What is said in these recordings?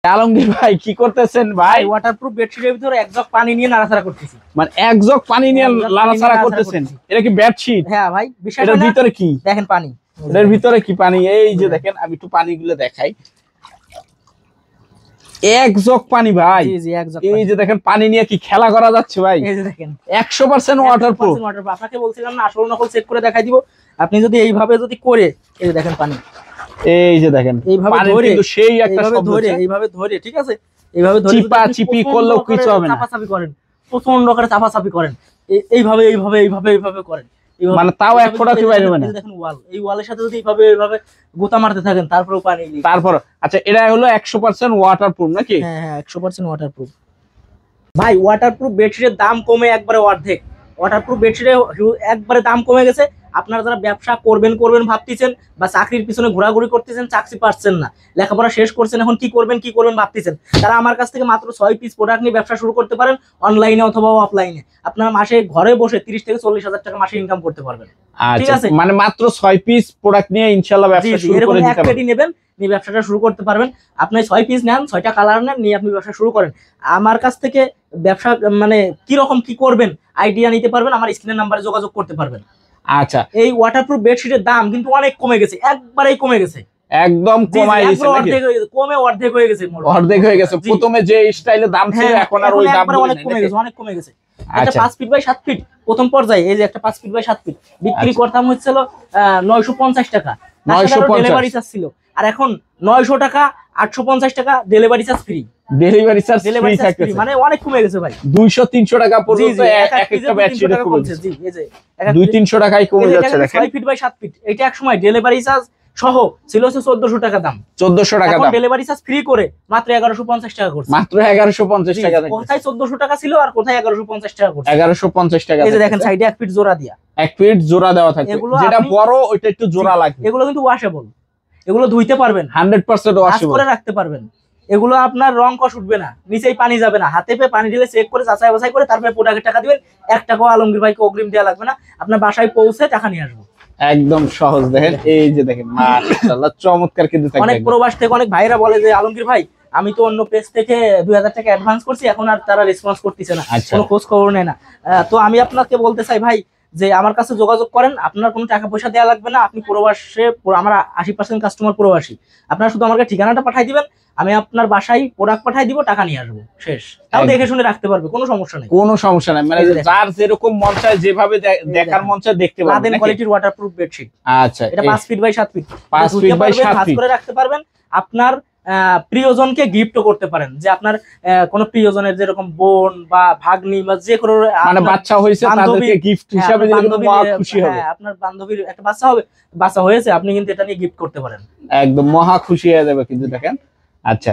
আলমগীর ভাই কি করতেছেন ভাই? ওয়াটারপ্রুফ বেডশিটের ভিতরে এক জগ পানি নিয়ে নাড়াচাড়া করতেছি। মানে এক জগ পানি নিয়ে নাড়াচাড়া করতেছেন? এটা কি বেডশিট? হ্যাঁ ভাই, এটার ভিতরে কি দেখেন পানি, এটার ভিতরে কি পানি? এই যে দেখেন, আমি একটু পানিগুলো দেখাই। এক জগ পানি ভাই। জি জি, এক জগ। এই যে দেখেন পানি নিয়ে কি খেলা করা যাচ্ছে ভাই? এই যে দেখেন 100% ওয়াটারপ্রুফ। আপনাকে বলছিলাম না আসল নকল চেক করে দেখাই দিব। আপনি যদি এইভাবে যদি করে, এই যে দেখেন পানি, এই যে দেখেন এইভাবে ধরে, কিন্তু সেই একটা শব্দ ধরে এইভাবে ধরে, ঠিক আছে, এইভাবে ধরে চিপা চিপি করলেও কিছু হবে না। চাপাচাপি করেন, প্রচন্ড করে চাপাচাপি করেন, এইভাবে এইভাবে এইভাবে এইভাবে করেন, মানে তাও এক ফোঁটা কি বাইরে হবে না। দেখেন ওয়াল, এই ওয়ালের সাথে যদি এইভাবে এইভাবে গোতা মারতে থাকেন তারপরেও পানি। তারপর আচ্ছা, এটা হলো 100% ওয়াটারপ্রুফ নাকি? হ্যাঁ হ্যাঁ, 100% ওয়াটারপ্রুফ ভাই। ওয়াটারপ্রুফ বেডশিটের দাম কমে একবারে অর্ধেক। ওয়াটারপ্রুফ বেডশিটের একবারে দাম কমে গেছে। আপনারা যারা ব্যবসা করবেন ভাবতেছেন, বা চাকরির পিছনে ঘোরাঘুরি করতেছেন, চাকরি পাচ্ছেন না, লেখাপড়া শেষ করছেন, এখন কি করবেন ভাবতেছেন, তারা আমার কাছ থেকে মাত্র 6 পিস প্রোডাক্ট নিয়ে ব্যবসা শুরু করতে পারেন, অনলাইনে অথবা অফলাইনে। আপনারা মাসে ঘরে বসে 30 থেকে 40 হাজার টাকা মাসে ইনকাম করতে পারবেন। ঠিক আছে, মানে মাত্র 6 পিস প্রোডাক্ট নিয়ে ইনশাআল্লাহ ব্যবসা শুরু করে দিতে পারবেন। নেবেন, নিয়ে ব্যবসাটা শুরু করতে পারবেন। আপনি 6 পিস নেন, 6টা কালার নেন, নিয়ে আপনি ব্যবসা শুরু করেন। আমার কাছ থেকে ব্যবসা মানে কি রকম কি করবেন আইডিয়া নিতে পারবেন, আমার স্ক্রিনের নাম্বারে যোগাযোগ করতে পারবেন। আচ্ছা, এই ওয়াটারপ্রুফ বেডশিটের দাম কিন্তু অনেক কমে গেছে, একবারেই কমে গেছে, একদম কমাই দিয়েছে নাকি? অর্ধেক হয়ে গেছে, কমে অর্ধেক হয়ে গেছে, অর্ধেক হয়ে গেছে। প্রথমে যে স্টাইলে দাম ছিল এখন আর ওই দাম নেই, অনেক কমে গেছে, অনেক কমে গেছে। একটা 5 ফিট বাই 7 ফিট প্রথম পর্যায়ে, এই যে একটা 5 ফিট বাই 7 ফিট বিক্রি করতাম হচ্ছিল 950 টাকা, 950 ডেলিভারি চার্জ ছিল। আর এখন 900 টাকা, 850 টাকা delivery charge free. Delivery charge free থাকতেছে, মানে অনেক কমে গেছে ভাই। 200-300 টাকা পর্যন্ত একটা বেডশিট কমেছে। জি, এই যে 200-300 টাকায় কমে যাচ্ছে দেখেন। 6 ফিট বাই 7 ফিট এটা এক সময় ডেলিভারি চার্জ সহ ছিল 1400 টাকা দাম, 1400 টাকা দাম। এখন ডেলিভারি চার্জ ফ্রি করে মাত্র 1150 টাকা করছে। মাত্র 1150 টাকা দেখেন। কোথায় 1400 টাকা ছিল আর কোথায় 1150 টাকা করছে? 1150 টাকা। এই যে দেখেন সাইডে 1 ফিট জোড়া দিয়া, 1 ফিট জোড়া দেওয়া থাকে, যেটা বড় ওইটা একটু জোড়া লাগবে। এগুলো কিন্তু ওয়াশেবল, এগুলো ধুইতে পারবেন, 100% ওয়াশেবল করে রাখতে পারবেন। এগুলো আপনার রং কষ উঠবে না, নিচেই পানি যাবে না, হাতে পেয়ে পানি দিলে চেক করে যাচাই বাছাই করে তারপরে প্রোডাক্টের টাকা দিবেন। 1 টাকাও আলমগীর ভাইকে অগ্রিম দেওয়া লাগবে না, আপনার বাসায় পৌঁছে টাকা নিয়ে আসবো। একদম সহজ দেখেন। এই যে দেখেন মাশাআল্লাহ চমৎকার কিন্তু থাকবে। অনেক প্রবাস থেকে অনেক ভাইরা বলে যে আলমগীর ভাই আমি তো অন্য পেজ থেকে 2000 টাকা অ্যাডভান্স করছি, এখন আর তারা রেসপন্স করতেছে না, কোনো খোঁজ খবর নেয় না। তো আমি আপনাকে বলতে চাই ভাই যে আমার কাছে যোগাযোগ করেন, আপনার কোনো টাকা পয়সা দেওয়া লাগবে না। আপনি প্রবাসে, আমার 80% কাস্টমার প্রবাসী, আপনারা শুধু আমাকে ঠিকানাটা পাঠিয়ে দিবেন, আমি আপনার বাসায় প্রোডাক্ট পাঠিয়ে দিব, টাকা নিয়ে আসবো, শেষ। তাও দেখে শুনে রাখতে পারবে, কোনো সমস্যা নেই, কোনো সমস্যা নাই। মানে যার যেরকম মন চায়, যেভাবে দেখার মন চায় দেখতে পারবেন। লাদেন কোয়ালিটির ওয়াটারপ্রুফ বেডশিট। আচ্ছা, এটা 5 feet by 7 feet, 5 feet by 7 feet করে রাখতে পারবেন। আপনার প্রিয়জনকে গিফটও করতে পারেন, যে আপনার কোন প্রিয়জনের যেরকম বোন বা ভাগ্নি বা যে কোনো মানে বাচ্চা হয়েছে তাদেরকে গিফট হিসেবে দিলে কিন্তু মহা খুশি হবে। আপনার বান্ধবীর একটা বাচ্চা হবে, বাচ্চা হয়েছে, আপনি কিন্তু এটা নিয়ে গিফট করতে পারেন, একদম মহা খুশি হয়ে যাবে কিন্তু দেখেন। আচ্ছা,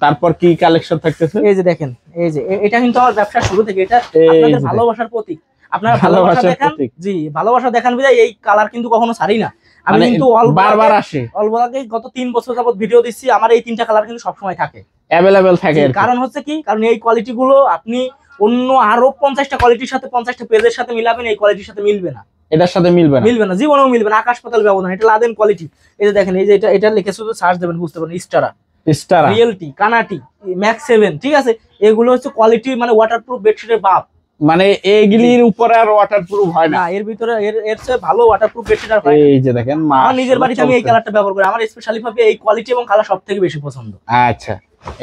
তারপর কি কালেকশন থাকতেছে? এই যে দেখেন, এই যে এটা কিন্তু আমার ব্যবসা শুরু থেকে এটা আপনাদের ভালোবাসার প্রতীক। আপনারা ভালোবাসা দেখান, জি ভালোবাসা দেখান বিধায় এই কালার কিন্তু কখনো ছাড়ি না। আমি কিন্তু বারবার আসে, অল্প আগে গত 3 বছর যাবত ভিডিও দিচ্ছি, আমার এই 3টা কালার কিন্তু সবসময় থাকে, अवेलेबल থাকে। কারণ হচ্ছে কি, কারণ এই কোয়ালিটি গুলো আপনি অন্য আরো 50টা কোয়ালিটির সাথে 50টা পেজের সাথে মিলাবেন, এই কোয়ালিটির সাথে মিলবে না, এটার সাথে মিলবে না, জীবনেও মিলবে না, আকাশ পাতাল ব্যবধান। এটা লাদেন কোয়ালিটি। এই যে দেখেন, এই যে এটা লিখে শুধু সার্চ দেবেন, বুঝতে পারবেন। স্টারা, রিয়েলটি, কানাটি, ম্যাক্স 7, ঠিক আছে, এগুলো হচ্ছে কোয়ালিটি, মানে ওয়াটারপ্রুফ বেডশিটের বাপ। মানে এগুলির উপরে আর ওয়াটারপ্রুফ হয় না, এর ভিতরে এর চেয়ে ভালো ওয়াটারপ্রুফ বেডশিট আর হয় না। এই যে দেখেন, আমার নিজের বাড়িতে আমি এই কালারটা ব্যবহার করি, আমার স্পেশালি ভাবে এই কোয়ালিটি এবং কালার সবথেকে বেশি পছন্দ। আচ্ছা,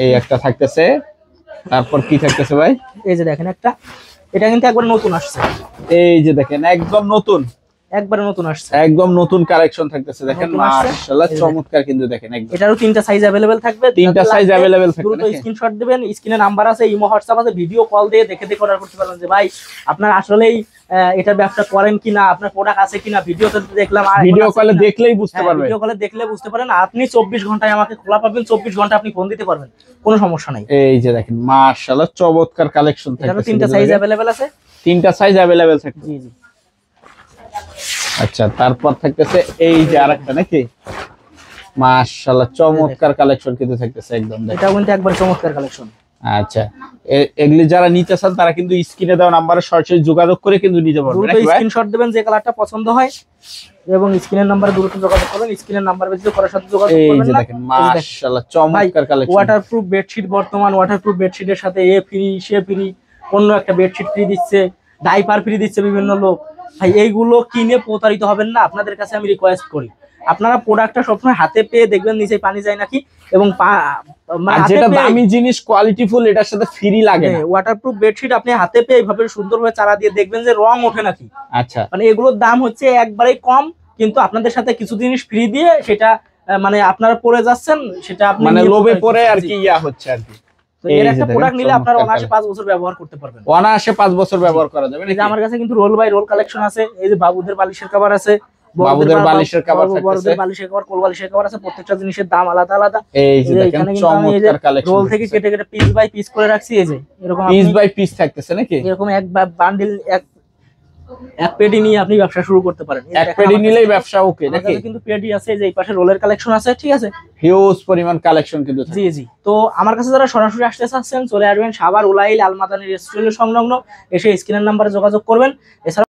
এই একটা থাকতেছে, তারপর কি থাকতেছে ভাই? এই যে দেখেন একটা, এটা কিন্তু একবার নতুন আসছে, এই যে দেখেন একদম নতুন, একবারে নতুন আসছে, একদম নতুন কালেকশন থাকতেছে দেখেন, মাশাআল্লাহ চমৎকার কিন্তু দেখেন। একদম এটারও 3টা সাইজ अवेलेबल থাকবে, 3টা সাইজ अवेलेबल থাকবে। দ্রুত স্ক্রিনশট দিবেন, স্ক্রিনে নাম্বার আছে, ইমো হোয়াটসঅ্যাপ আছে, ভিডিও কল দিয়ে দেখে অর্ডার করতে পারবেন যে ভাই আপনার আসলেই এটা ব্যবসা করেন কিনা, আপনার প্রোডাক্ট আছে কিনা। ভিডিওতে দেখলাম, আর ভিডিও কলে দেখলেই বুঝতে পারবেন, ভিডিও কলে দেখলে বুঝতে পারেন। আপনি 24 ঘন্টায় আমাকে খোলা পাবেন, 24 ঘন্টা আপনি ফোন দিতে পারবেন, কোনো সমস্যা নাই। এই যে দেখেন মাশাআল্লাহ চমৎকার কালেকশন থাকবে, এটারও 3টা সাইজ अवेलेबल আছে, 3টা সাইজ अवेलेबल থাকবে। জি জি। আচ্ছা, তারপর থাকতেছে এই যে আরেকটা নাকি, মাশাআল্লাহ চমৎকার কালেকশন কিন্তু থাকতেছে একদম, এটাও কিন্তু একবার চমৎকার কালেকশন। আচ্ছা, এগুলি যারা নিতে চান তারা কিন্তু স্ক্রিনে দেওয়া নম্বরে সরাসরি যোগাযোগ করে কিন্তু নিতে পারবেন। স্ক্রিনশট দিবেন, যে কালারটা পছন্দ হয় এবং স্ক্রিনের নাম্বারে দ্রুত যোগাযোগ করবেন। স্ক্রিনের নাম্বার ব্যতীত করার সাথে যোগাযোগ এই করবেন যে না। দেখেন মাশাআল্লাহ চমৎকার কালেকশন। ওয়াটারপ্রুফ বেডশিট, বর্তমান ওয়াটারপ্রুফ বেডশিটের সাথে এ ফ্রি সে ফ্রি, অন্য একটা বেডশিট ফ্রি দিচ্ছে, ডাইপার ফ্রি দিচ্ছে বিভিন্ন লোক। ভাই এইগুলো কিনে প্রতারিত হবেন না, আপনাদের কাছে আমি রিকোয়েস্ট করি। আপনারা প্রোডাক্টটা সবসময় হাতে পেয়ে দেখবেন নিচে পানি যায় নাকি, এবং আর যেটা দামি জিনিস কোয়ালিটিফুল এটার সাথে ফ্রি লাগে না। ওয়াটারপ্রুফ বেডশিট আপনি হাতে পেয়ে এইভাবে সুন্দরভাবে চারা দিয়ে দেখবেন যে রং ওঠে নাকি। আচ্ছা, মানে এগুলোর দাম হচ্ছে একবারেই কম, কিন্তু আপনাদের সাথে কিছু জিনিস ফ্রি দিয়ে সেটা মানে আপনারা পরে যাচ্ছেন, সেটা আপনি মানে লোভে পরে আর কি ইয়া হচ্ছে আর কি। তো এর একটা প্রোডাক্ট নিলে আপনারা অনায়াসে 5 বছর ব্যবহার করতে পারবেন। অনায়াসে 5 বছর ব্যবহার করা যাবে। এই যে আমার কাছে কিন্তু রোল বাই রোল কালেকশন আছে। এই যে বাবুদের বালিশের কভার আছে, বাবুদের বালিশের কভার থাকতেছে, বড়দের বালিশের কভার, কোল বালিশের কভার আছে। প্রত্যেকটা জিনিসের দাম আলাদা আলাদা। এই যে দেখেন চমৎকার কালেকশন। রোল থেকে কেটে কেটে পিস বাই পিস করে রাখছি। এই যে এরকম পিস বাই পিস থাকতেছে নাকি, এরকম এক বান্ডিল এক পেডি নিয়ে আপনি ব্যবসা শুরু করতে পারেন। এক পেডি নিলেই ব্যবসা ওকে নাকি। কিন্তু পেডি আছে, এই যে এই পাশে রোলের কালেকশন আছে, ঠিক আছে, হিউজ পরিমাণ কালেকশন কিন্তু। জি জি। তো আমার কাছে যারা সরাসরি আসতে চাচ্ছেন চলে আসবেন সাভার উলাইল আলমাদানি রেস্টুরেন্টের সংলগ্ন, এসে স্ক্রিনের নাম্বারে যোগাযোগ করবেন। এছাড়া